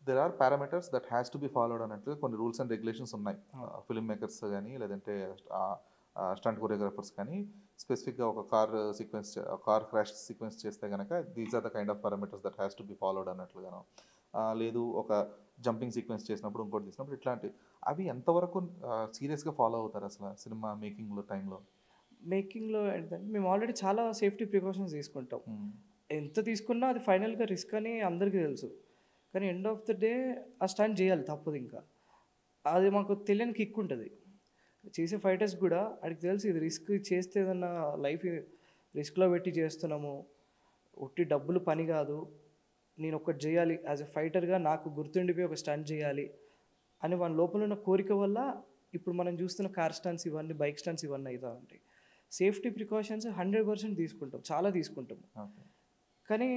There are parameters that has to be followed అన్నట్టుగా కొన్ని rules and regulations ఉన్నాయి. అవును. ఫిల్మ్ మేకర్స్ గానీ, లేదంటే స్టంట్ కొరియోగ్రాఫర్స్ కానీ స్పెసిఫిక్‌గా ఒక కార్ క్రాష్ సీక్వెన్స్ చేస్తే గనక these are the kind of parameters that has to be followed అన్నట్లుగాను. లేదు ఒక జంపింగ్ సీక్వెన్స్ చేసినప్పుడు, ఇంకోటి తీసినప్పుడు ఇట్లాంటివి. అవి ఎంతవరకు సీరియస్‌గా ఫాలో అవుతారసల సినిమా మేకింగ్‌లో టైంలో? మేకింగ్‌లో ఏంటంటే మేము ఆల్రెడీ చాలా సేఫ్టీ ప్రికాషన్స్ తీసుకుంటాం. హ్మ్. ఎంత తీసుకున్నా అది ఫైనల్‌గా రిస్క్ అని అందరికీ తెలుసు. కానీ ఎండ్ ఆఫ్ ద డే ఆ స్టంట్ చేయాలి తప్పదింకా. అది మాకు తెలియని కిక్ ఉంటది. చేసే ఫైటర్స్ గూడా ఆడికి తెలుసు ఇది రిస్క్ చేస్తే ఏదన్నా లైఫ్ రిస్క్‌లో పెట్టి చేస్తున్నాము. ఉట్టి డబ్బులు పని గాదు. నేనొకటి జేయాలి. యాస్ ఎ ఫైటర్‌గా నాకు గుర్తుండిపోయి ఒక స్టంట్ జేయాలి అని వాని లోపల ఉన్న కోరిక వల్ల ఇప్పుడు మనం చూస్తున్న కార్ స్టంట్స్ ఇవన్నీ, బైక్ స్టంట్స్ ఇవన్నీ అయితా ఉంటాయి. సేఫ్టీ ప్రికాషన్స్ 100% తీసుకుంటాం. చాలా తీసుకుంటాం. ఓకే. కానీ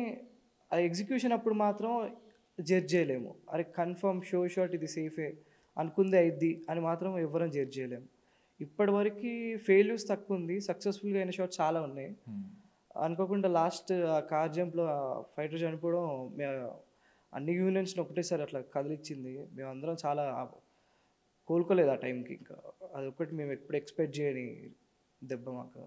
ఆ ఎగ్జిక్యూషన్ అప్పుడు మాత్రం జడ్జ్ చేయలేము. అరే! కన్ఫర్మ్ షాట్ ఇది సేఫే అనుకుందే అయిద్ది అని మాత్రం ఎవ్వరం జడ్జ్ చేయలేము. ఇప్పటివరకి ఫెయిల్యూర్స్ తక్కువుంది. సక్సెస్‌ఫుల్‌గా అయిన షాట్స్ చాలా ఉన్నాయి. హ్మ్. అనుకోకుండా లాస్ట్ ఆ కార్ జంప్‌లో ఆ ఫైటర్ చనిపోవడం మే అన్ని యూనియన్స్‌ని ఒకటేసారి అట్లా కదిలిచ్చింది. మేమందరం చాలా కోలుకోలేదు ఆ టైంకి ఇంకా. అదొక్కటి మేము ఎప్పుడు ఎక్స్‌పెక్ట్ చేయని దెబ్బ మాకు.